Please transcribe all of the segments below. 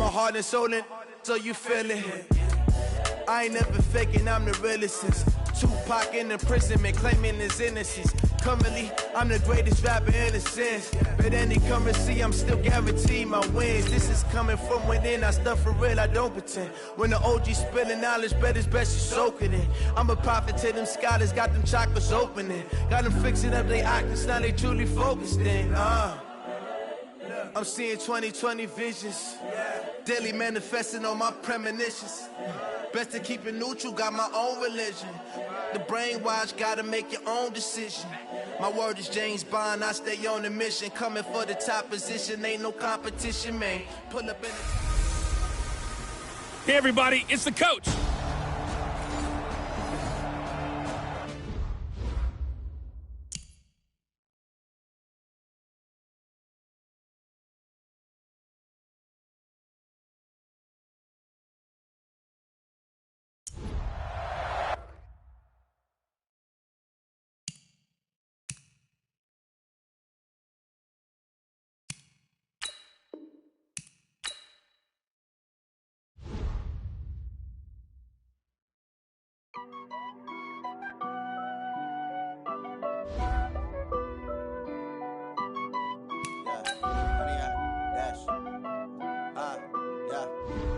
my heart and soul in, so you feel it. I ain't never faking, I'm the realest since Tupac in imprisonment, claiming his innocence. Currently, I'm the greatest rapper in a sense. But any currency, I'm still guaranteed my wins. This is coming from within, I stuff for real, I don't pretend. When the OG spilling knowledge, bet it's best you soak it in. I'm a prophet to them scholars, got them chakras opening. Got them fixing up their octaves, now they truly focused in. I'm seeing 2020 visions. Daily manifesting on my premonitions. Best to keep it neutral, got my own religion. The brainwash, gotta make your own decision. My word is James Bond, I stay on the mission. Coming for the top position, ain't no competition, man. Pull up in the... Hey everybody, it's the coach.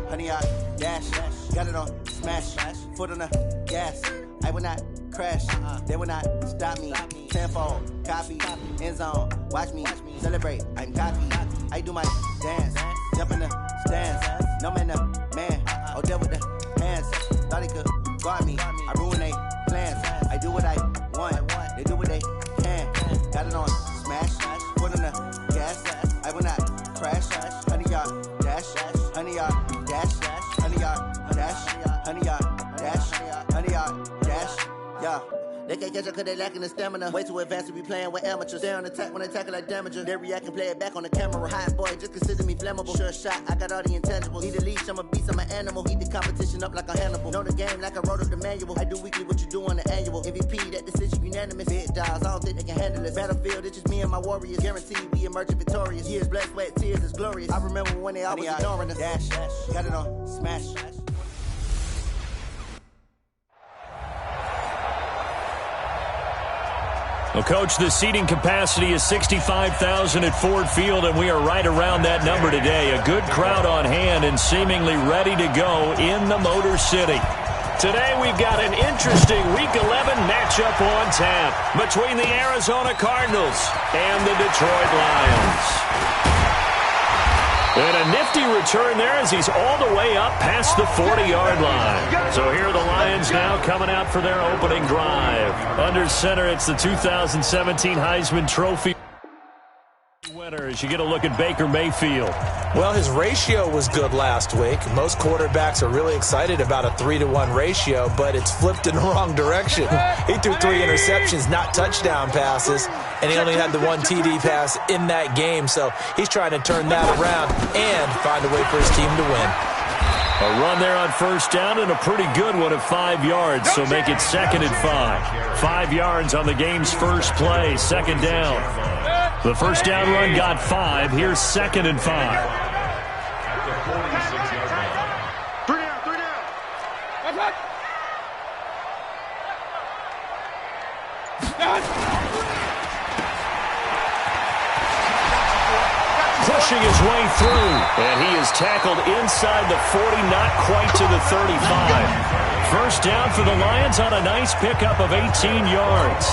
Honey, I dash, got it on smash, foot on the gas. I will not crash, they will not stop me. Tenfold, copy, end zone, watch me celebrate. I'm cocky, I do my dance, jump in the stands. No man, the man, oh, deal with the hands. Thought he could guard me, I ruin they plans. I do what I want, they do what they can. Got it on smash, foot on the gas. I will not crash, honey, y'all dash, honey, y'all dash, honey, y'all dash, honey, y'all dash, honey, y'all dash, yeah. They can't catch up cause they lacking the stamina. Way too advanced to be playing with amateurs. Stay on attack when they tackle like damager. They react and play it back on the camera. Hot boy, just consider me flammable. Sure shot, I got all the intangibles. Need a leash, I'm a beast, I'm an animal. Heat the competition up like a Hannibal. Know the game like I wrote up the manual. I do weekly what you do on the annual. MVP, that decision unanimous. Big dials, I don't think they can handle it. Battlefield, it's just me and my warriors. Guaranteed we emerging victorious. Years, blood, sweat, tears, it's glorious. I remember when they always ignoring us. Dash, got it on smash. Well, Coach, the seating capacity is 65,000 at Ford Field, and we are right around that number today. A good crowd on hand and seemingly ready to go in the Motor City. Today we've got an interesting Week 11 matchup on tap between the Arizona Cardinals and the Detroit Lions. And a nifty return there as he's all the way up past the 40-yard line. So here are the Lions now coming out for their opening drive. Under center, it's the 2017 Heisman Trophy winner as you get a look at Baker Mayfield. Well, his ratio was good last week. Most quarterbacks are really excited about a 3-to-1 ratio, but it's flipped in the wrong direction. He threw 3 interceptions, not touchdown passes, and he only had the 1 TD pass in that game, so he's trying to turn that around and find a way for his team to win. A run there on first down and a pretty good one at 5 yards, so make it 2nd and 5. 5 yards on the game's first play, 2nd down. The first down run got 5. Here's 2nd and 5. Pushing his way through, and he is tackled inside the 40, not quite to the 35. First down for the Lions on a nice pickup of 18 yards.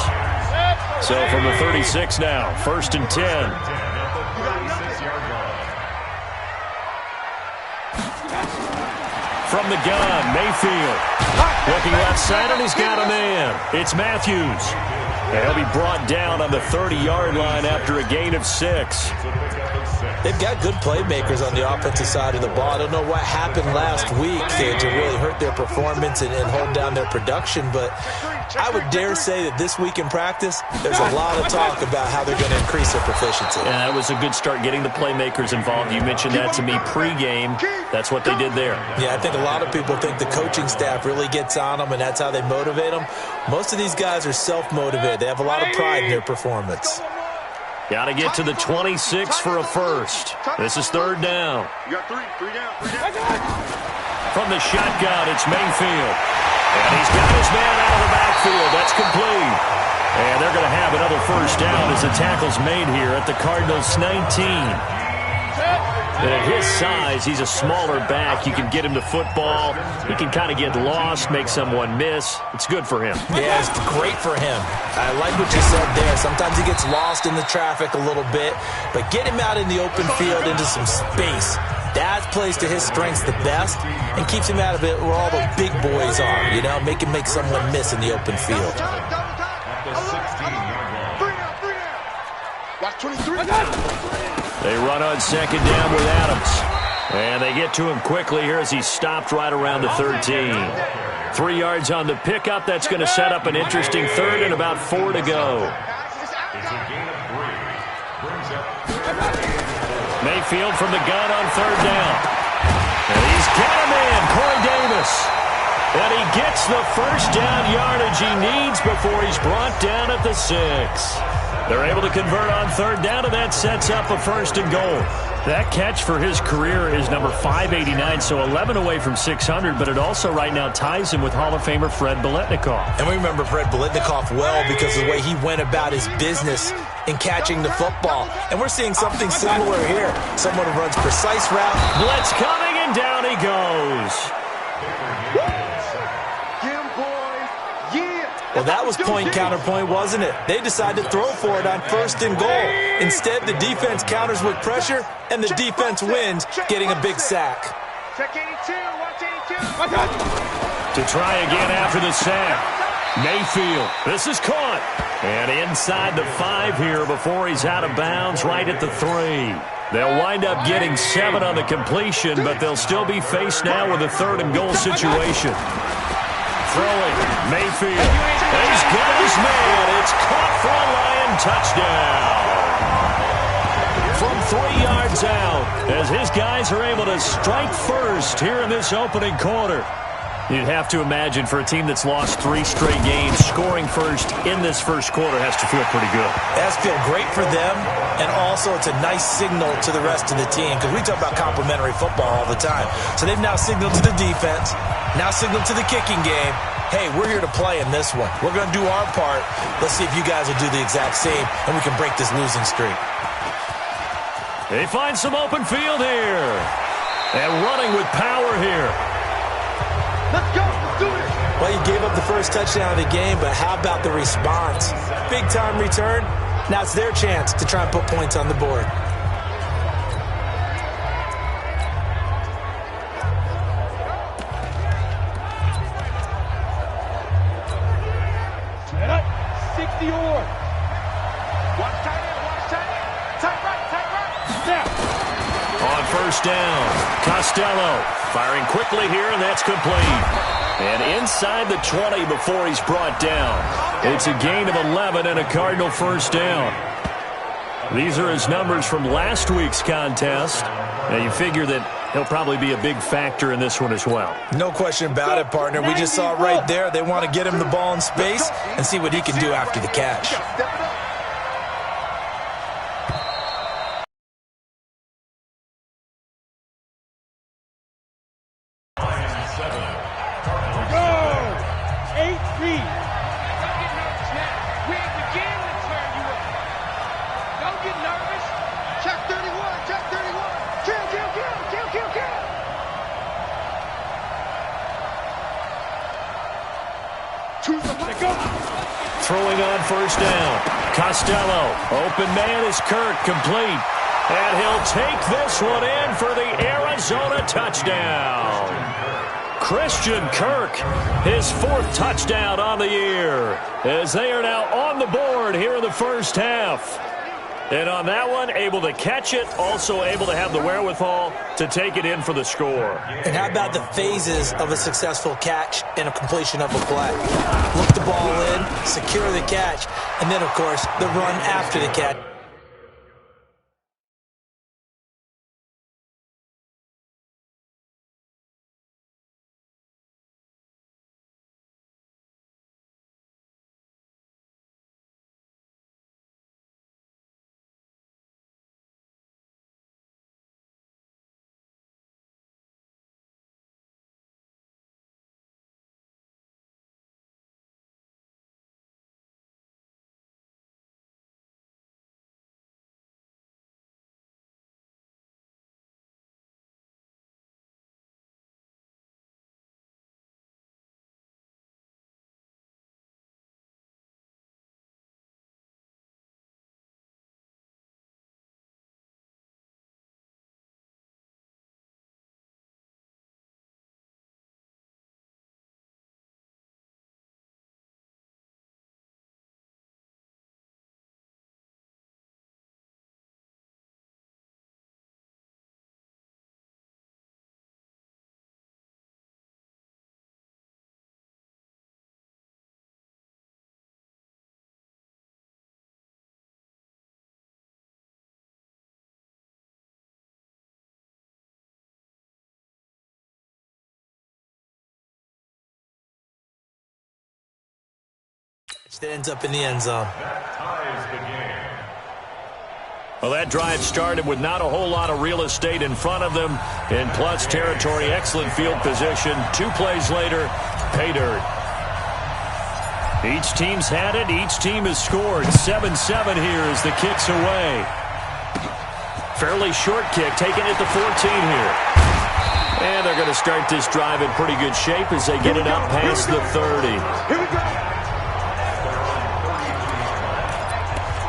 So from the 36 now, 1st and 10. From the gun, Mayfield. Looking left side, and he's got a man. It's Matthews. And he'll be brought down on the 30-yard line after a gain of 6. They've got good playmakers on the offensive side of the ball. I don't know what happened last week to really hurt their performance and hold down their production, but I would dare say that this week in practice, there's a lot of talk about how they're going to increase their proficiency. Yeah, that was a good start getting the playmakers involved. You mentioned that to me pregame. That's what they did there. Yeah, I think a lot of people think the coaching staff really gets on them, and that's how they motivate them. Most of these guys are self-motivated. They have a lot of pride in their performance. Got to get to the 26 for a first. This is third down. You got three down. From the shotgun, it's Mayfield. And he's got his man out of the backfield. That's complete. And they're going to have another first down as the tackle's made here at the Cardinals' 19. And at his size, he's a smaller back. You can get him to football. He can kind of get lost, make someone miss. It's good for him. Yeah, it's great for him. I like what you said there. Sometimes he gets lost in the traffic a little bit, but get him out in the open field into some space. That plays to his strengths the best and keeps him out of it where all the big boys are, you know, make him make someone miss in the open field. Watch 23. They run on second down with Adams. And they get to him quickly here as he's stopped right around the 13. 3 yards on the pickup. That's going to set up an interesting third and about 4 to go. Mayfield from the gun on third down. And he's got him in, Corey Davis. And he gets the first down yardage he needs before he's brought down at the 6. They're able to convert on third down, and that sets up a first and goal. That catch for his career is number 589, so 11 away from 600, but it also right now ties him with Hall of Famer Fred Biletnikoff. And we remember Fred Biletnikoff well because of the way he went about his business in catching the football. And we're seeing something similar here. Someone who runs precise route. Blitz coming, and down he goes. Well, that was point counterpoint, wasn't it? They decided to throw for it on first and goal. Instead, the defense counters with pressure, and the defense wins, getting a big sack. Check 82, watch 82. To try again after the sack. Mayfield, this is caught. And inside the 5 here before he's out of bounds right at the 3. They'll wind up getting 7 on the completion, but they'll still be faced now with a third and goal situation. Throwing, Mayfield. He's got his man. It's caught for a Lion touchdown. From 3 yards out, as his guys are able to strike first here in this opening quarter. You'd have to imagine for a team that's lost 3 straight games, scoring first in this first quarter has to feel pretty good. It has to feel great for them, and also it's a nice signal to the rest of the team because we talk about complementary football all the time. So they've now signaled to the defense, now signaled to the kicking game, hey, we're here to play in this one. We're going to do our part. Let's see if you guys will do the exact same, and we can break this losing streak. They find some open field here. And running with power here. Let's go, let's do it. Well, you gave up the first touchdown of the game, but how about the response? Big-time return. Now it's their chance to try and put points on the board. Set up, 60 or. Watch tight end, tight right. Snap. On first down, Costello firing quickly here, and that's complete. And inside the 20 before he's brought down. It's a gain of 11 and a Cardinal first down. These are his numbers from last week's contest. Now you figure that he'll probably be a big factor in this one as well. No question about it, partner. We just saw it right there. They want to get him the ball in space and see what he can do after the catch. Throwing on first down. Costello, open man is Kirk, complete. And he'll take this one in for the Arizona touchdown. Christian Kirk, his 4th touchdown on the year, as they are now on the board here in the first half. And on that one, able to catch it, also able to have the wherewithal to take it in for the score. And how about the phases of a successful catch and a completion of a play? Look the ball in, secure the catch, and then, of course, the run after the catch. That ends up in the end zone. Well, that drive started with not a whole lot of real estate in front of them. In plus territory, excellent field position. 2 plays later, pay dirt. Each team's had it. Each team has scored. 7-7 here as the kick's away. Fairly short kick, taking it to 14 here. And they're going to start this drive in pretty good shape as they get it up past the 30. Here we go.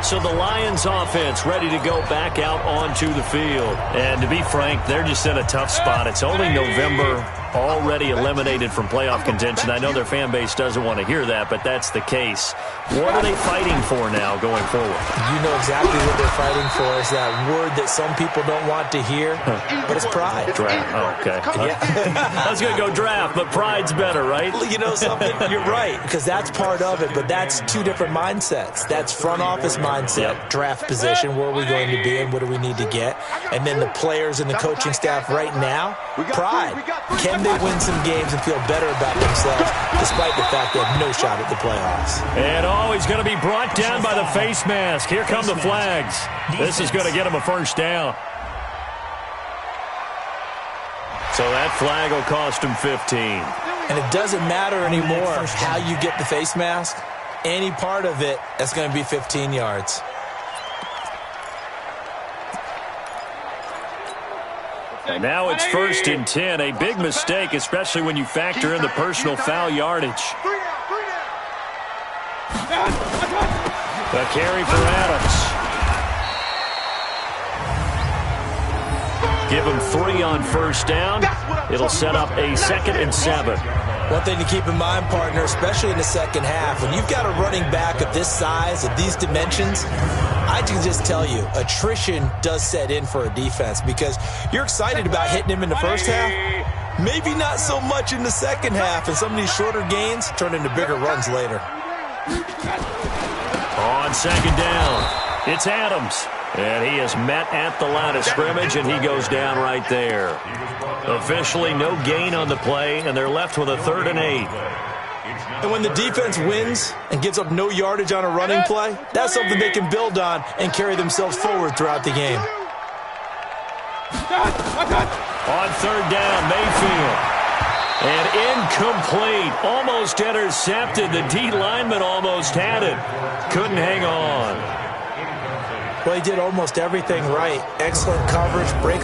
So the Lions offense ready to go back out onto the field. And to be frank, they're just in a tough spot. It's only November, already eliminated from playoff contention. I know their fan base doesn't want to hear that, but that's the case. What are they fighting for now going forward? You know exactly what they're fighting for. Is that word that some people don't want to hear, but it's pride. Draft. Oh, okay. Yeah. I was going to go draft, but pride's better, right? You know something? You're right, because that's part of it, but that's 2 different mindsets. That's front office mindset, draft position, where are we going to be and what do we need to get? And then the players and the coaching staff right now, pride. Can they win some games and feel better about themselves despite the fact they have no shot at the playoffs? And he's going to be brought down by the face mask. Here come the flags. This is going to get him a first down. So that flag will cost him 15. And it doesn't matter anymore how you get the face mask. Any part of it, that's going to be 15 yards. And now it's 1st and 10. A big mistake, especially when you factor in the personal foul yardage. The carry for Adams. Give him 3 on first down. It'll set up a 2nd and 7. One thing to keep in mind, partner, especially in the second half, when you've got a running back of this size, of these dimensions, I can just tell you, attrition does set in for a defense because you're excited about hitting him in the first half, maybe not so much in the second half, and some of these shorter gains turn into bigger runs later. On 2nd down, it's Adams. And he is met at the line of scrimmage, and he goes down right there. Officially no gain on the play, and they're left with a 3rd and 8. And when the defense wins and gives up no yardage on a running play, that's something they can build on and carry themselves forward throughout the game. On 3rd down, Mayfield. And incomplete. Almost intercepted. The D lineman almost had it. Couldn't hang on. Well, he did almost everything right. Excellent coverage, break.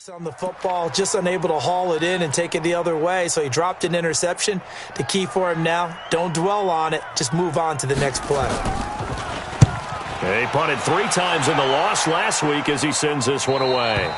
On the football, just unable to haul it in and take it the other way, so he dropped an interception. The key for him now, don't dwell on it, just move on to the next play. He punted 3 times in the loss last week as he sends this one away.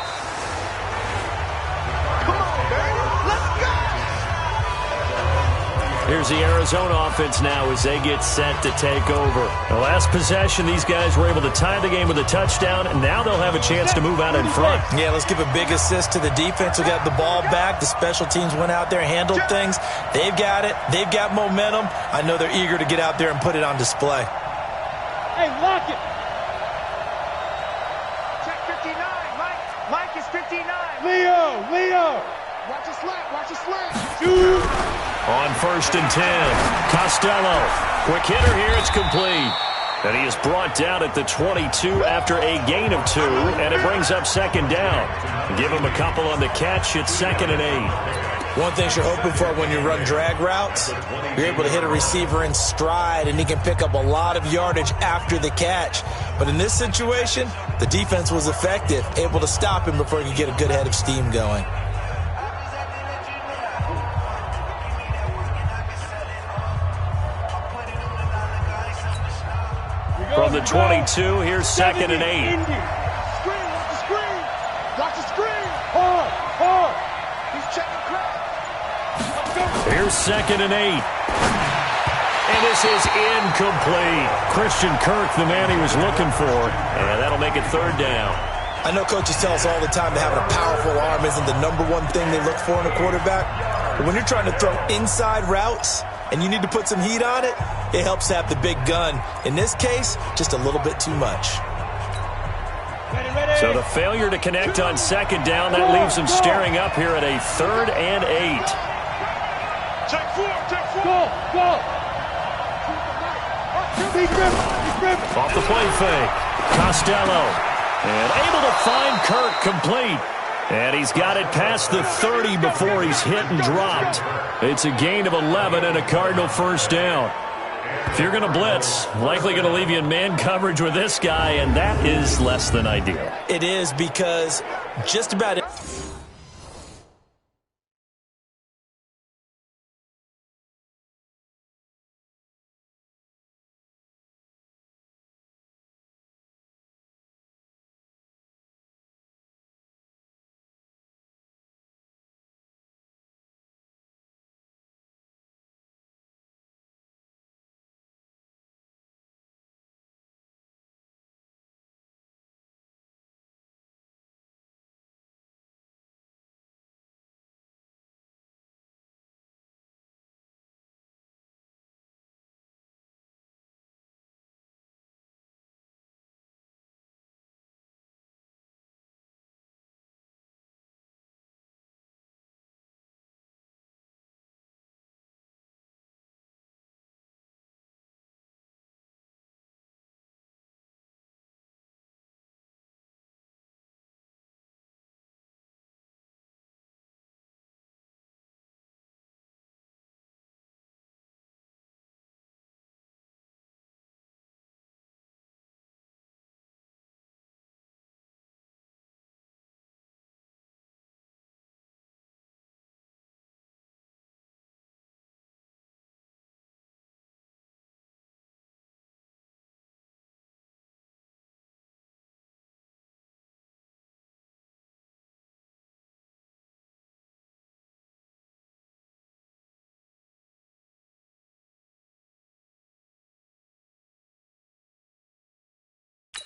Here's the Arizona offense now as they get set to take over. The last possession, these guys were able to tie the game with a touchdown, and now they'll have a chance to move out in front. Yeah, let's give a big assist to the defense who got the ball back. The special teams went out there and handled things. They've got it. They've got momentum. I know they're eager to get out there and put it on display. Hey, lock it. Check 59. Mike is 59. Leo. Watch a slant. Shoot. On 1st and 10, Costello. Quick hitter here, it's complete. And he is brought down at the 22 after a gain of 2, and it brings up 2nd down. Give him a couple on the catch, it's 2nd and 8. One thing you're hoping for when you run drag routes, you're able to hit a receiver in stride, and he can pick up a lot of yardage after the catch. But in this situation, the defense was effective, able to stop him before he could get a good head of steam going. From the 22, here's 2nd and 8. Watch the screen. Hard. He's checking crowd. Here's 2nd and 8. And this is incomplete. Christian Kirk, the man he was looking for. And that'll make it 3rd down. I know coaches tell us all the time that having a powerful arm isn't the #1 thing they look for in a quarterback. But when you're trying to throw inside routes and you need to put some heat on it, it helps to have the big gun. In this case, just a little bit too much. So the failure to connect on 2nd down, that leaves them staring up here at a 3rd and 8. Check 4. Go. Off the play fake. Costello. And able to find Kirk complete. And he's got it past the 30 before he's hit and dropped. It's a gain of 11 and a Cardinal 1st down. If you're going to blitz, likely going to leave you in man coverage with this guy, and that is less than ideal. It is, because just about it.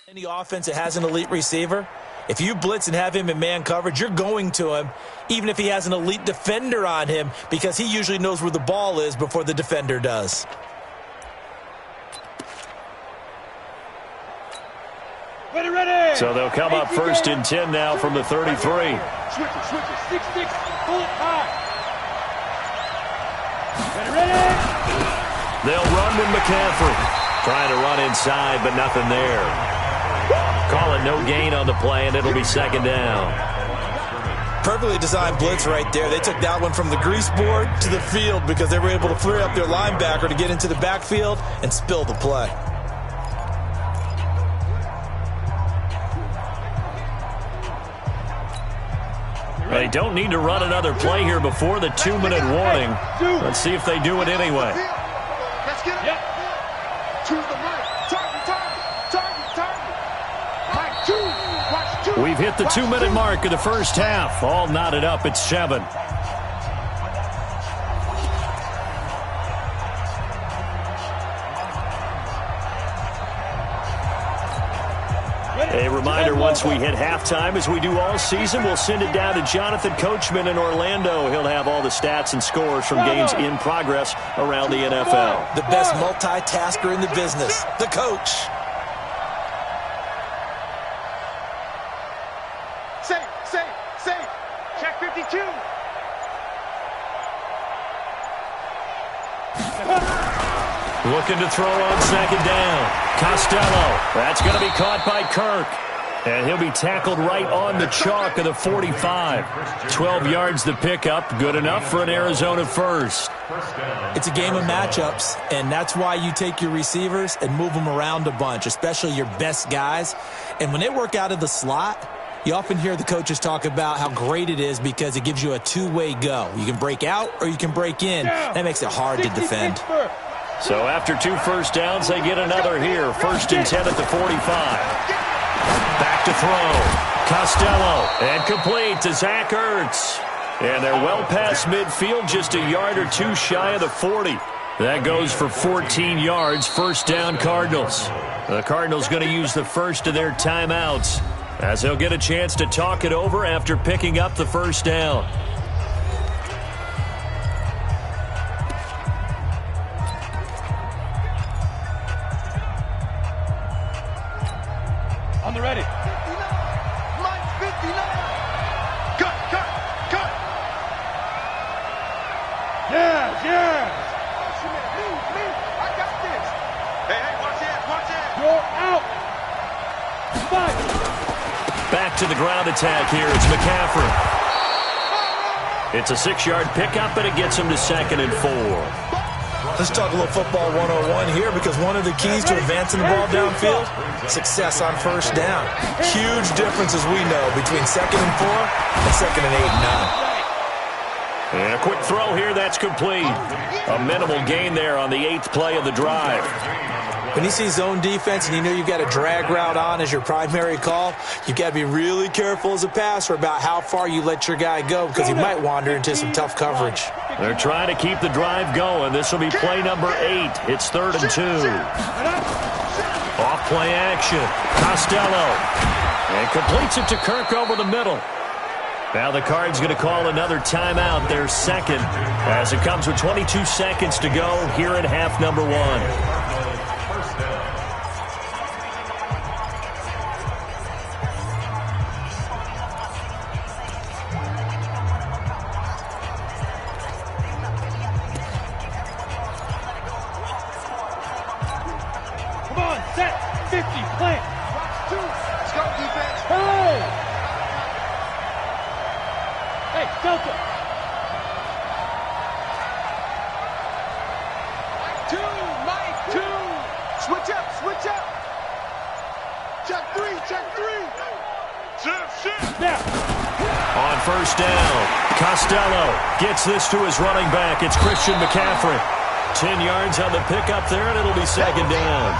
Any offense that has an elite receiver, if you blitz and have him in man coverage, you're going to him, even if he has an elite defender on him, because he usually knows where the ball is before the defender does. Ready. So they'll come up 1st and 10 now from the 33. Switch it. 6-6. Pull it high. Ready. They'll run with McCaffrey. Trying to run inside, but nothing there. Call it no gain on the play, and it'll be 2nd down. Perfectly designed blitz right there. They took that one from the grease board to the field because they were able to free up their linebacker to get into the backfield and spill the play. They don't need to run another play here before the 2-minute warning. Let's see if they do it anyway. Let's get it. Choose the right. Target. We've hit the 2-minute mark of the first half. All knotted up at 7. A reminder, once we hit halftime, as we do all season, we'll send it down to Jonathan Coachman in Orlando. He'll have all the stats and scores from games in progress around the NFL. The best multitasker in the business, the coach. Safe. Check 52. Looking to throw on second down. Costello. That's going to be caught by Kirk. And he'll be tackled right on the chalk of the 45. 12 yards the pickup. Good enough for an Arizona first. It's a game of matchups, and that's why you take your receivers and move them around a bunch, especially your best guys. And when they work out of the slot, you often hear the coaches talk about how great it is because it gives you a two-way go. You can break out or you can break in. That makes it hard to defend. So after 2 first downs, they get another here. 1st and 10 at the 45. Back to throw. Costello. And complete to Zach Ertz. And they're well past midfield, just a yard or 2 shy of the 40. That goes for 14 yards. 1st down, Cardinals. The Cardinals going to use the first of their timeouts, as they'll get a chance to talk it over after picking up the 1st down. On the ready. 59. Cut. Yes. Me. I got this. Hey, watch it. You're out. Fight. Back to the ground attack here. It's McCaffrey. It's a 6-yard pickup, and it gets him to 2nd and 4. Let's talk a little football 101 here, because one of the keys to advancing the ball downfield, success on 1st down. Huge differences we know between 2nd and 4 and 2nd and 8 and 9. And a quick throw here, that's complete. A minimal gain there on the 8th play of the drive. When you see zone defense and you know you've got a drag route on as your primary call, you've got to be really careful as a passer about how far you let your guy go, because he might wander into some tough coverage. They're trying to keep the drive going. This will be play number 8. It's 3rd and 2. Off play action. Costello. And completes it to Kirk over the middle. Now the Cards going to call another timeout, their 2nd, as it comes with 22 seconds to go here in half number 1. On 1st down, Costello gets this to his running back. It's Christian McCaffrey. 10 yards on the pickup there, and it'll be 2nd down.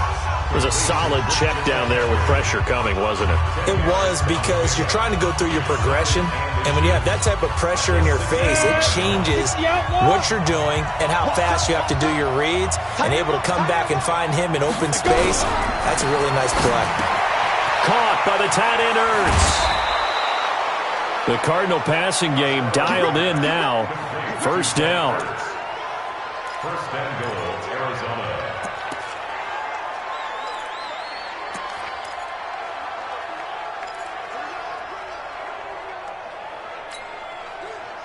It was a solid check down there with pressure coming, wasn't it? It was, because you're trying to go through your progression, and when you have that type of pressure in your face, it changes what you're doing and how fast you have to do your reads, and able to come back and find him in open space. That's a really nice play. Caught by the tight end Ertz. The Cardinal passing game dialed in now. 1st down. 1st and goal, Arizona.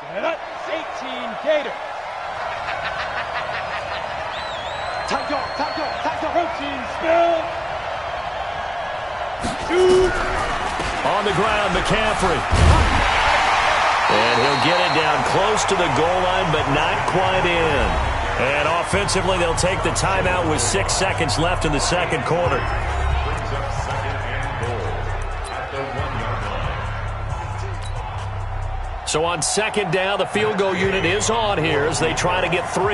Set up. 18 Gator. Tight dog. Protein spill. Shoot. On the ground, McCaffrey. And he'll get it down close to the goal line, but not quite in. And offensively, they'll take the timeout with 6 seconds left in the 2nd quarter. Brings up 2nd and goal at the 1-yard line. So on second down, the field goal unit is on here as they try to get 3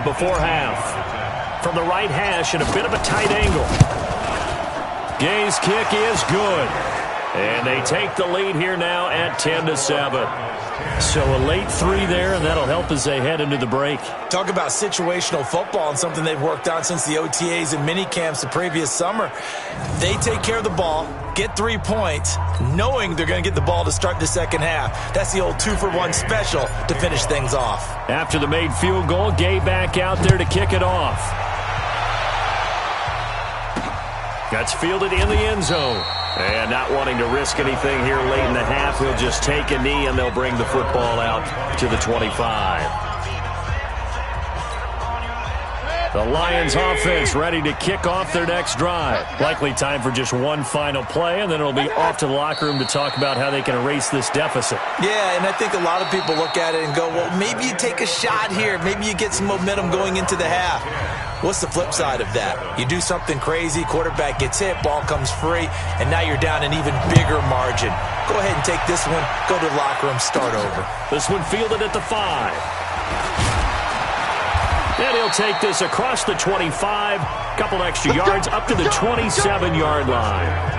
before half. From the right hash and a bit of a tight angle. Gay's kick is good. And they take the lead here now at 10-7. So a late 3 there, and that'll help as they head into the break. Talk about situational football and something they've worked on since the OTAs and mini camps the previous summer. They take care of the ball, get 3 points, knowing they're going to get the ball to start the second half. That's the old 2-for-1 special to finish things off. After the made field goal, Gay back out there to kick it off. That's fielded in the end zone. And not wanting to risk anything here late in the half, he'll just take a knee and they'll bring the football out to the 25. The Lions offense ready to kick off their next drive. Likely time for just one final play, and then it'll be off to the locker room to talk about how they can erase this deficit. Yeah, and I think a lot of people look at it and go, well, maybe you take a shot here. Maybe you get some momentum going into the half. What's the flip side of that? You do something crazy, quarterback gets hit, ball comes free, and now you're down an even bigger margin. Go ahead and take this one, go to the locker room, start over. This one fielded at the 5. And he'll take this across the 25, couple extra yards up to the 27-yard line.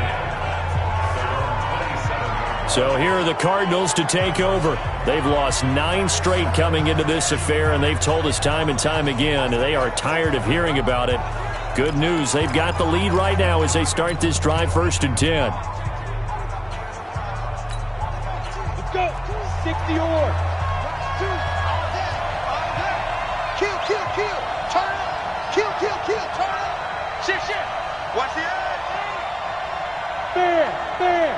So here are the Cardinals to take over. They've lost 9 straight coming into this affair, and they've told us time and time again they are tired of hearing about it. Good news, they've got the lead right now as they start this drive 1st and 10. Let's go. 60 or. Watch the edge. Fair.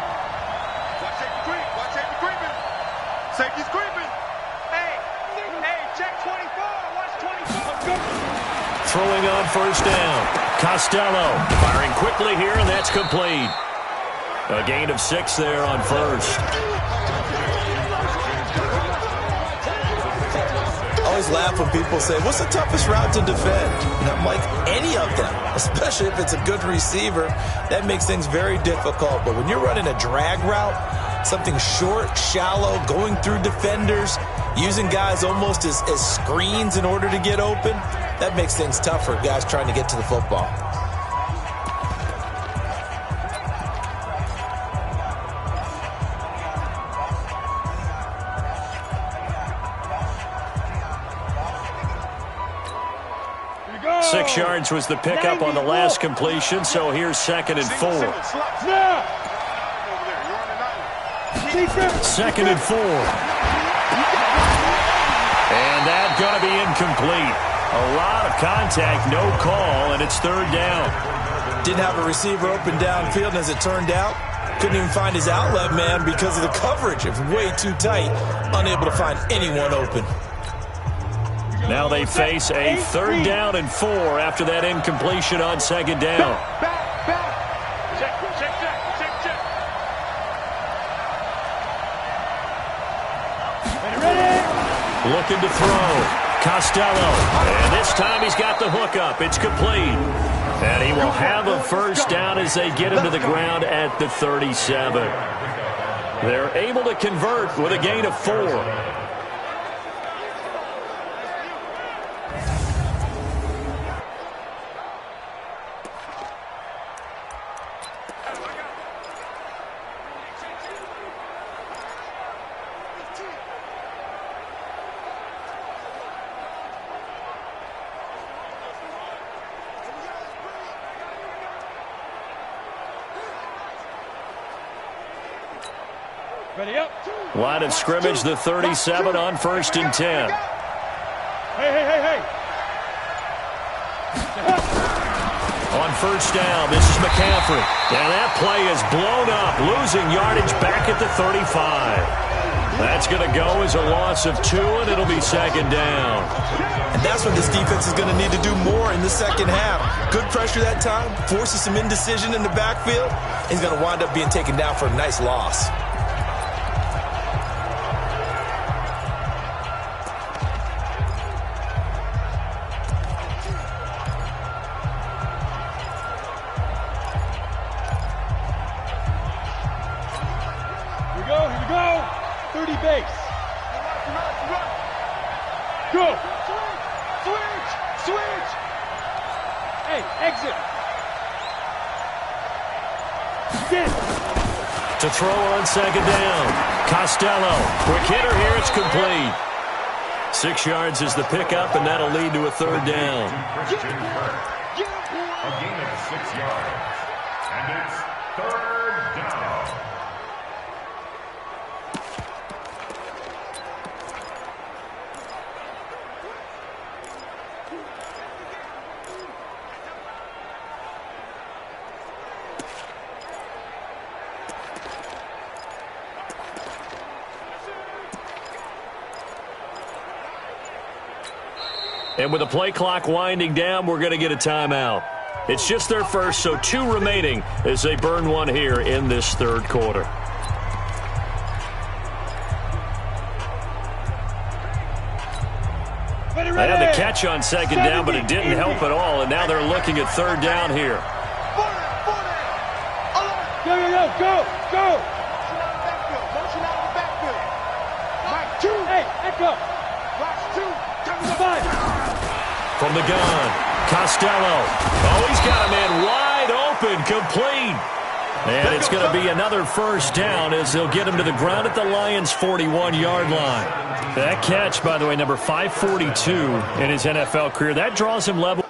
Watch safety creep. Watch safety creeping. Safety's creeping. Hey, check 24. Watch 24. Throwing on 1st down. Costello firing quickly here, and that's complete. A gain of 6 there on 1st. I always laugh when people say, what's the toughest route to defend? And I'm like, any of them, especially if it's a good receiver. That makes things very difficult. But when you're running a drag route, something short, shallow, going through defenders, using guys almost as screens in order to get open, that makes things tough for guys trying to get to the football. Go. 6 yards was the pickup on the last completion, so here's 2nd and 4. Snap. 2nd and 4. And that's going to be incomplete. A lot of contact, no call, and it's 3rd down. Didn't have a receiver open downfield, and as it turned out, couldn't even find his outlet man because of the coverage. It was way too tight, unable to find anyone open. Now they face a 3rd down and 4 after that incompletion on 2nd down. Back. Check. Ready? Looking to throw. Costello. And this time he's got the hook up. It's complete. And he will have a 1st down as they get him to the ground at the 37. They're able to convert with a gain of 4. Ready up. Line of scrimmage, the 37 on 1st and 10. Hey. On 1st down, this is McCaffrey. And that play is blown up, losing yardage back at the 35. That's going to go as a loss of 2, and it'll be 2nd down. And that's what this defense is going to need to do more in the second half. Good pressure that time, forces some indecision in the backfield. He's going to wind up being taken down for a nice loss. Here we go. 30 base. Go. Switch. Switch. Hey, exit. Get. To throw on second down. Costello. Quick hitter here. It's complete. 6 yards is the pickup, and that'll lead to a third down. A gain of 6 yards. And it's third down. And with the play clock winding down, we're going to get a timeout. It's just their first, so 2 remaining as they burn one here in this third quarter. They had the catch on second down, but it didn't help at all, and now they're looking at third down here. Go. Motion out of the backfield. Mike, 2. Hey, echo. Watch 2. From the gun, Costello. Oh, he's got a man wide open, complete. And it's going to be another first down as they'll get him to the ground at the Lions' 41-yard line. That catch, by the way, number 542 in his NFL career, that draws him level.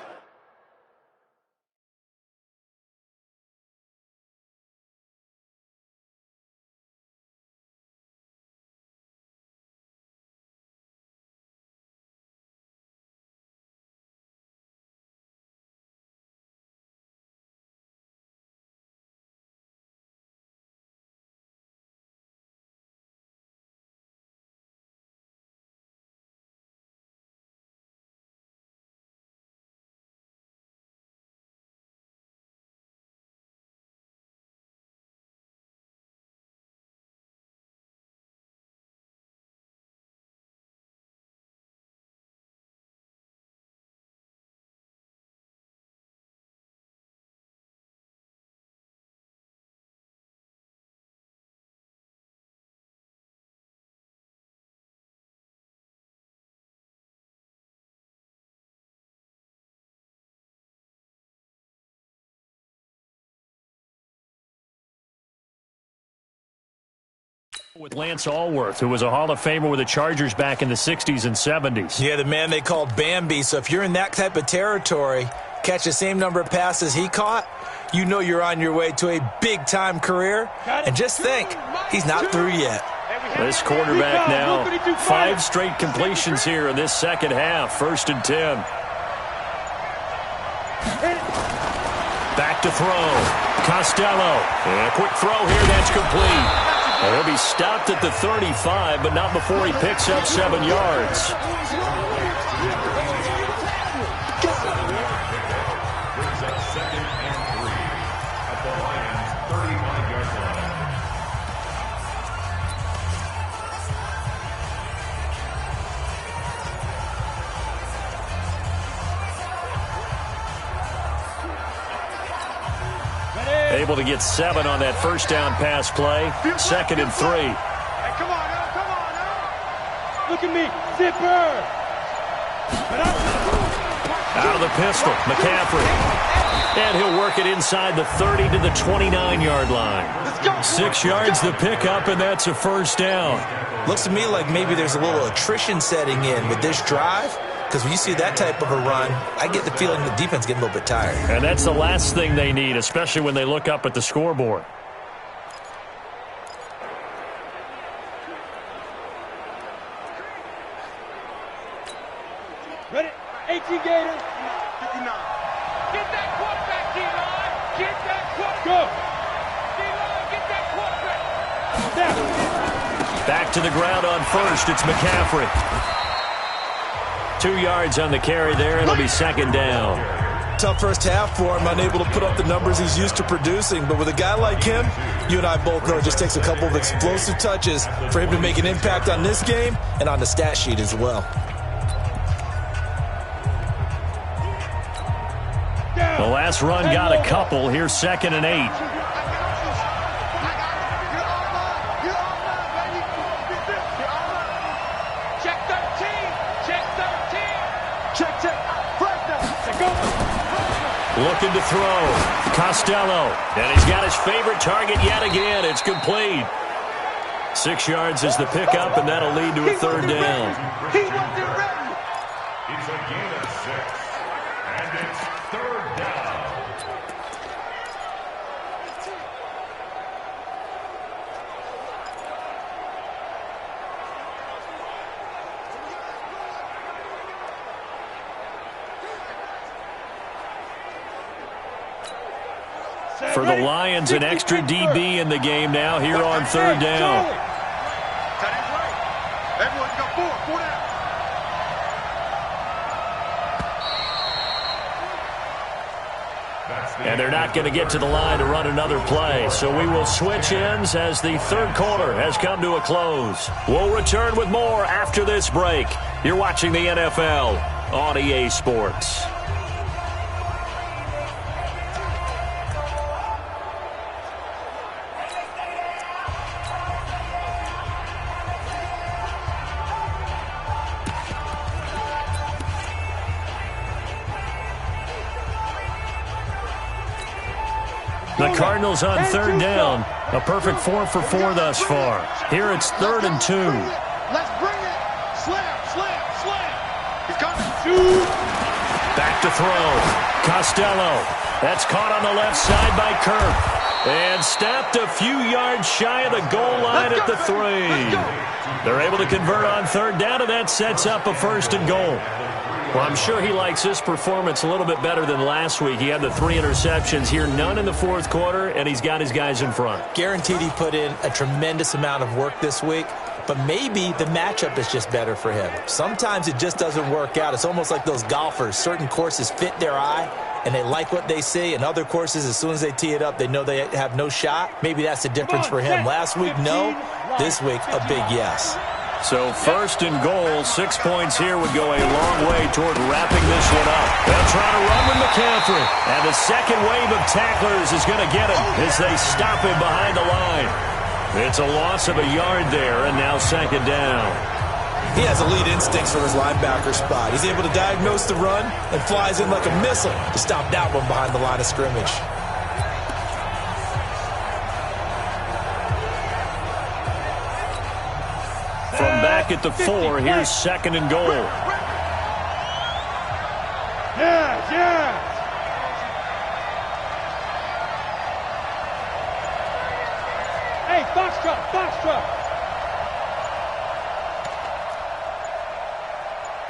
With Lance Allworth, who was a Hall of Famer with the Chargers back in the 60s and 70s. Yeah, the man they called Bambi. So if you're in that type of territory, catch the same number of passes he caught, you know you're on your way to a big-time career. And just think, he's not through yet. This quarterback now, 5 straight completions here in this second half. 1st and 10. Back to throw. Costello. And a quick throw here. That's complete. And he'll be stopped at the 35, but not before he picks up 7 yards. Brings up 2nd and 3 at the Lions' 35-yard line. Able to get 7 on that first down pass play. 2nd and 3. Hey, come on now. Look at me. Zipper. Out of the pistol, McCaffrey. And he'll work it inside the 30 to the 29-yard line. 6 yards the pickup, and that's a first down. Looks to me like maybe there's a little attrition setting in with this drive. Because when you see that type of a run, I get the feeling the defense getting a little bit tired. And that's the last thing they need, especially when they look up at the scoreboard. Ready? 18 Gator. 59. Get that quarterback, D-line. Get that quarterback. Go. D-line, get that quarterback. Snap. Back to the ground on first. It's McCaffrey. 2 yards on the carry there. It'll be 2nd down. Tough first half for him, unable to put up the numbers he's used to producing. But with a guy like him, you and I both know it just takes a couple of explosive touches for him to make an impact on this game and on the stat sheet as well. The last run got a couple. Here's 2nd and 8. Check 13. Check 13. Check. Fresno. Go. Looking to throw. Costello. And he's got his favorite target yet again. It's complete. 6 yards is the pickup, and that'll lead to a third down. He wasn't ready. It's a gain of 6. And it's third down. For the Lions, an extra DB in the game now here on third down. Everyone go forward down. And they're not going to get to the line to run another play. So we will switch ends as the third quarter has come to a close. We'll return with more after this break. You're watching the NFL on EA Sports. The Cardinals on third down. A perfect 4 for 4 thus far. Here it's 3rd and 2. Let's bring it. Slam. He's coming. Back to throw. Costello. That's caught on the left side by Kirk. And stopped a few yards shy of the goal line at the 3. They're able to convert on third down, and that sets up a 1st and goal. Well, I'm sure he likes this performance a little bit better than last week. He had the 3 interceptions here, none in the fourth quarter, and he's got his guys in front. Guaranteed he put in a tremendous amount of work this week, but maybe the matchup is just better for him. Sometimes it just doesn't work out. It's almost like those golfers. Certain courses fit their eye, and they like what they see, and other courses, as soon as they tee it up, they know they have no shot. Maybe that's the difference for him. Last week, no. This week, a big yes. So 1st and goal, 6 points here would go a long way toward wrapping this one up. They'll try to run with McCaffrey. And the second wave of tacklers is going to get him as they stop him behind the line. It's a loss of a yard there, and now 2nd down. He has elite instincts for his linebacker spot. He's able to diagnose the run and flies in like a missile to stop that one behind the line of scrimmage. From back at the 4, here's 2nd and goal. Yeah. Hey, box truck.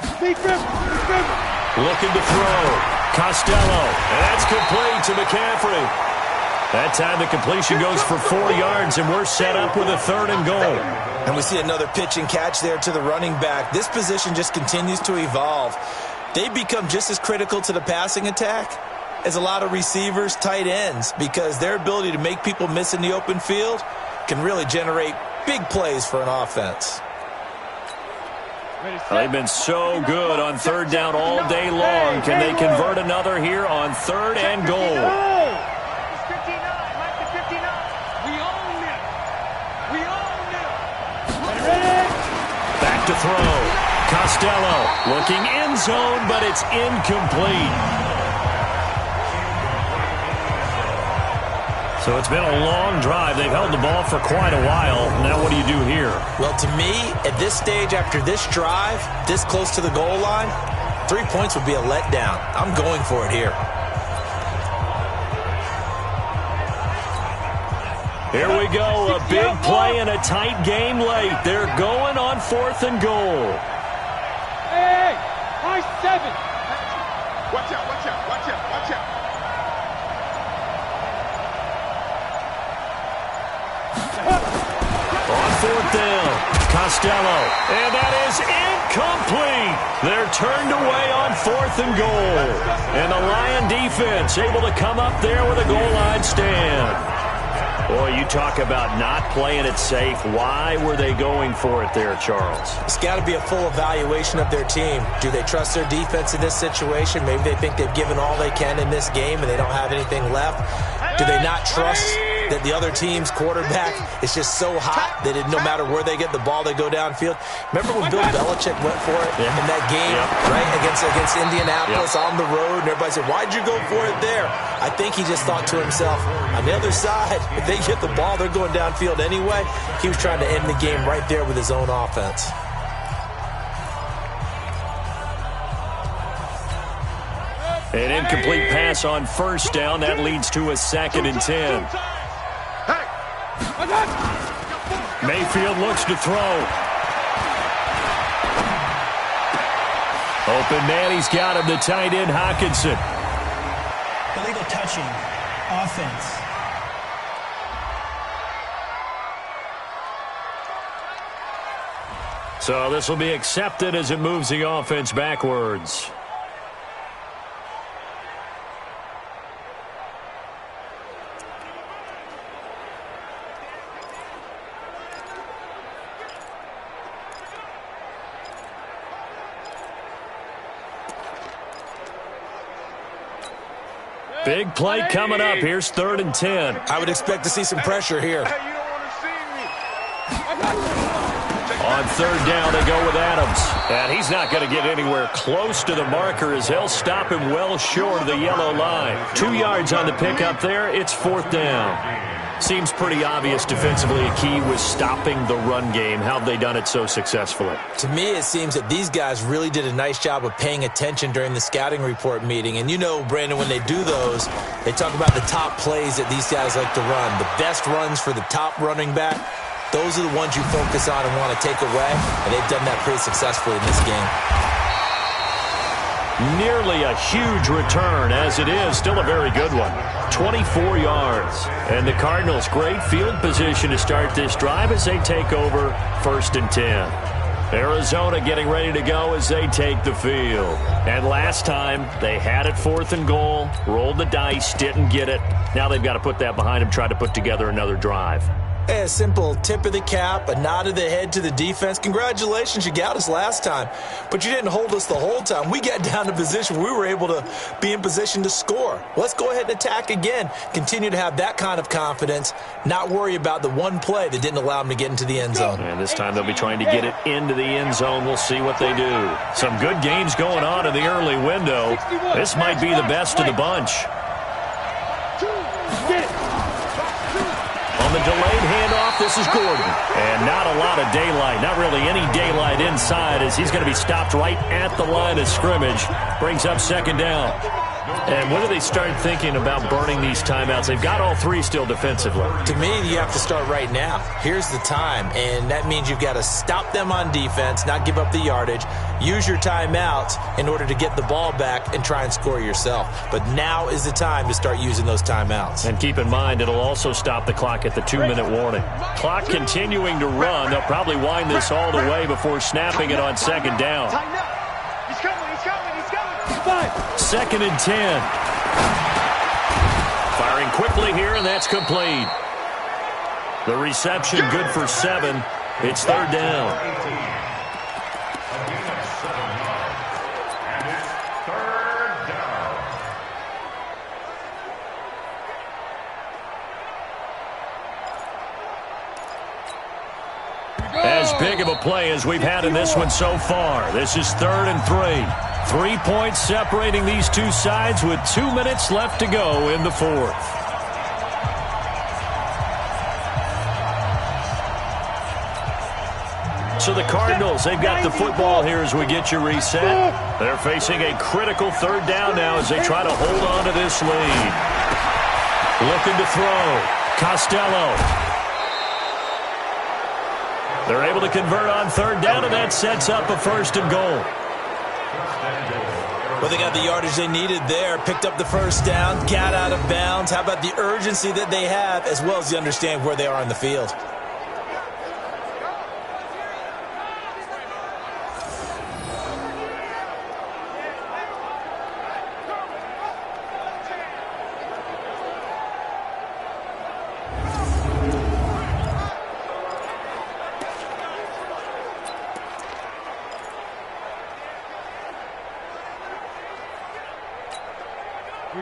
Speed grip. Looking to throw. Costello. And that's complete to McCaffrey. That time the completion goes for 4 yards, and we're set up with a 3rd and goal. And we see another pitch and catch there to the running back. This position just continues to evolve. They become just as critical to the passing attack as a lot of receivers, tight ends, because their ability to make people miss in the open field can really generate big plays for an offense. They've been so good on third down all day long. Can they convert another here on 3rd and goal? Back to throw. Costello looking end zone, but it's incomplete. So it's been a long drive. They've held the ball for quite a while. Now what do you do here? Well, to me, at this stage, after this drive, this close to the goal line, 3 points would be a letdown. I'm going for it here. Here we go, a big play and a tight game late. They're going on 4th and goal. Hey, high 7. Watch out. On 4th down, Costello, and that is incomplete. They're turned away on 4th and goal. And the Lion defense able to come up there with a goal line stand. Boy, you talk about not playing it safe. Why were they going for it there, Charles? It's got to be a full evaluation of their team. Do they trust their defense in this situation? Maybe they think they've given all they can in this game and they don't have anything left. Do they not trust that the other team's quarterback is just so hot that no matter where they get the ball, they go downfield. Remember when Bill Belichick went for it in that game, right, against Indianapolis on the road, and everybody said, why'd you go for it there? I think he just thought to himself, on the other side, if they get the ball, they're going downfield anyway. He was trying to end the game right there with his own offense. An incomplete pass on first down. That leads to a 2nd and 10. Mayfield looks to throw. Open man, he's got him, the tight end, Hawkinson. Illegal touching. Offense. So this will be accepted as it moves the offense backwards. Big play coming up. Here's 3rd and 10. I would expect to see some pressure here. On 3rd down, they go with Adams. And he's not going to get anywhere close to the marker as they'll stop him well short of the yellow line. 2 yards on the pickup there. It's 4th down. Seems pretty obvious defensively a key was stopping the run game. How have they done it so successfully? To me, it seems that these guys really did a nice job of paying attention during the scouting report meeting. And you know, Brandon, when they do those, they talk about the top plays that these guys like to run. The best runs for the top running back, those are the ones you focus on and want to take away. And they've done that pretty successfully in this game. Nearly a huge return, as it is. Still a very good one. 24 yards. And the Cardinals, great field position to start this drive as they take over 1st and 10. Arizona getting ready to go as they take the field. And last time, they had it 4th and goal, rolled the dice, didn't get it. Now they've got to put that behind them, try to put together another drive. A simple tip of the cap, a nod of the head to the defense. Congratulations, you got us last time. But you didn't hold us the whole time. We got down to position. We were able to be in position to score. Let's go ahead and attack again. Continue to have that kind of confidence. Not worry about the one play that didn't allow them to get into the end zone. And this time they'll be trying to get it into the end zone. We'll see what they do. Some good games going on in the early window. This might be the best of the bunch. On the delayed handoff, this is Gordon. And not a lot of daylight, not really any daylight inside as he's going to be stopped right at the line of scrimmage. Brings up 2nd down. And when do they start thinking about burning these timeouts? They've got all 3 still defensively. To me, you have to start right now. Here's the time, and that means you've got to stop them on defense, not give up the yardage, use your timeouts in order to get the ball back and try and score yourself. But now is the time to start using those timeouts. And keep in mind, it'll also stop the clock at the 2-minute warning. Clock continuing to run. They'll probably wind this all the way before snapping it on 2nd down. He's coming. 2nd and 10. Firing quickly here, and that's complete. The reception good for 7. It's 3rd down. As big of a play as we've had in this one so far. This is 3rd and 3. 3 points separating these two sides with 2 minutes left to go in the 4th. So the Cardinals, they've got the football here as we get you reset. They're facing a critical 3rd down now as they try to hold on to this lead. Looking to throw. Costello. They're able to convert on 3rd down, and that sets up a 1st and goal. Well, they got the yardage they needed there, picked up the 1st down, got out of bounds. How about the urgency that they have, as well as the understand where they are on the field?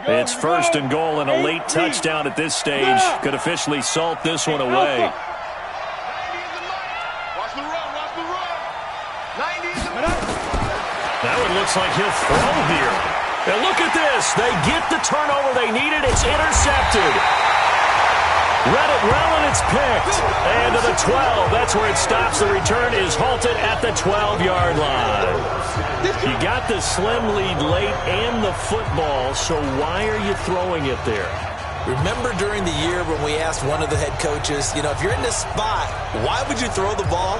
It's first and goal, and a late touchdown at this stage could officially salt this one away. That one looks like he'll throw here. And look at this. They get the turnover they needed. It's intercepted. Read it well, and it's picked. And to the 12. That's where it stops. The return is halted at the 12-yard line. You got the slim lead late and the football, so why are you throwing it there? Remember during the year when we asked one of the head coaches, if you're in this spot, why would you throw the ball?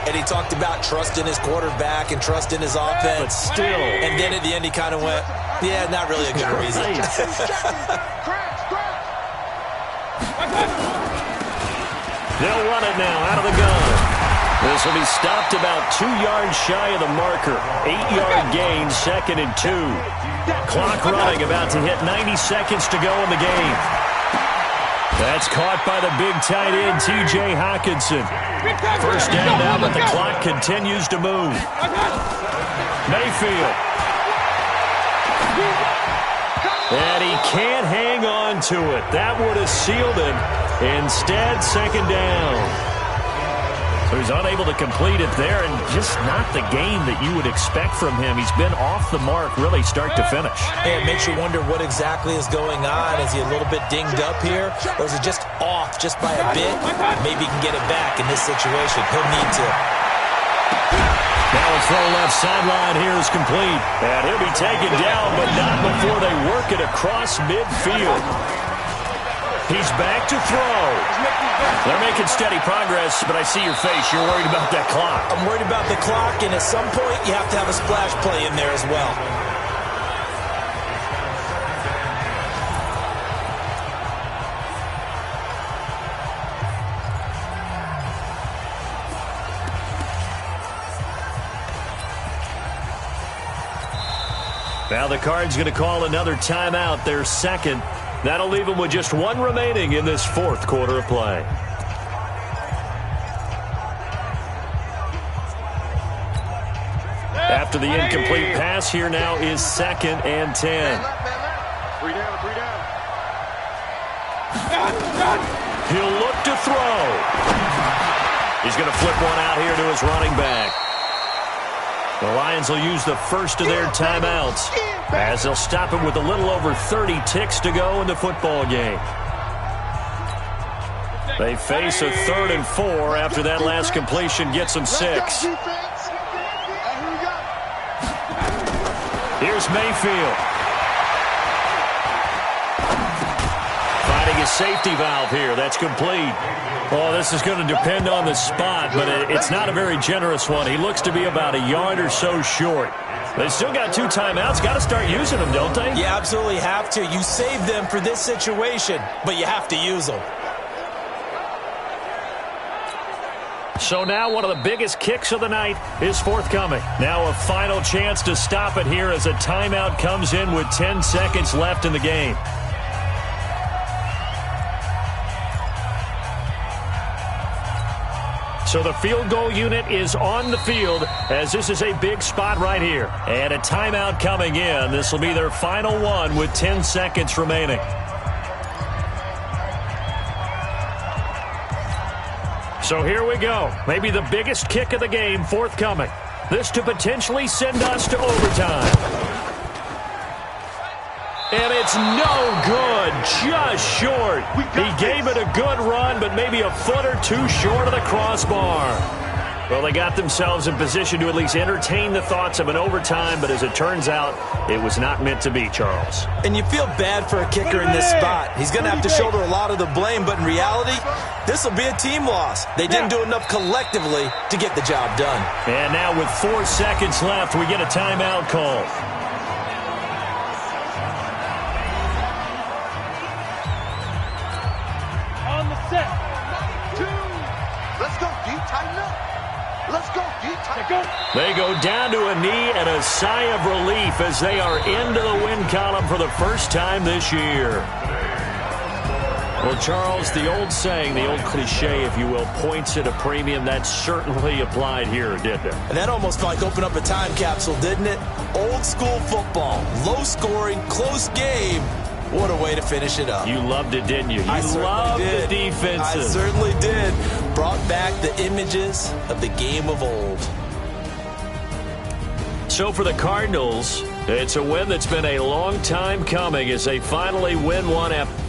And he talked about trust in his quarterback and trust in his offense. But still. And then at the end he kind of went, yeah, not really a good reason. They'll run it now out of the gun. This will be stopped about 2 yards shy of the marker. 8-yard gain, 2nd and 2. Clock running, about to hit 90 seconds to go in the game. That's caught by the big tight end, T.J. Hockenson. First down now, but the clock continues to move. Mayfield. And he can't hang on to it. That would have sealed it. Instead, 2nd down. So he's unable to complete it there, and just not the game that you would expect from him. He's been off the mark really start to finish. Hey, it makes you wonder what exactly is going on. Is he a little bit dinged up here, or is it just off just by a bit? Maybe he can get it back in this situation. He'll need to. Now a throw left sideline here is complete. And he'll be taken down, but not before they work it across midfield. He's back to throw. They're making steady progress, but I see your face. You're worried about that clock. I'm worried about the clock, and at some point you have to have a splash play in there as well. Now the Cards going to call another timeout, their 2nd. That'll leave them with just 1 remaining in this 4th quarter of play. After the incomplete pass, here now is 2nd and 10. 3 down. He'll look to throw. He's going to flip one out here to his running back. The Lions will use the first of their timeouts as they'll stop it with a little over 30 ticks to go in the football game. They face a 3rd and 4 after that last completion gets them 6. Here's Mayfield. Finding a safety valve here. That's complete. Oh, this is going to depend on the spot, but it's not a very generous one. He looks to be about a yard or so short. They still got 2 timeouts. Got to start using them, don't they? You absolutely have to. You save them for this situation, but you have to use them. So now one of the biggest kicks of the night is forthcoming. Now a final chance to stop it here as a timeout comes in with 10 seconds left in the game. So the field goal unit is on the field as this is a big spot right here. And a timeout coming in. This will be their final one with 10 seconds remaining. So here we go. Maybe the biggest kick of the game forthcoming. This to potentially send us to overtime. And it's no good, just short. He gave it a good run, but maybe a foot or two short of the crossbar. Well, they got themselves in position to at least entertain the thoughts of an overtime, but as it turns out, it was not meant to be, Charles. And you feel bad for a kicker in this spot. He's going to have to shoulder a lot of the blame, but in reality, this will be a team loss. They didn't do enough collectively to get the job done. And now with 4 seconds left, we get a timeout call. On the set. 2. Let's go deep, tighten up. Let's go deep, tighten up. They go down to a knee and a sigh of relief as they are into the win column for the first time this year. Well, Charles, the old saying, the old cliche, if you will, points at a premium, that certainly applied here, didn't it? And that almost like opened up a time capsule, didn't it? Old school football, low scoring, close game. What a way to finish it up. You loved it, didn't you? You loved the defenses. I certainly did. Brought back the images of the game of old. So for the Cardinals, it's a win that's been a long time coming as they finally win one after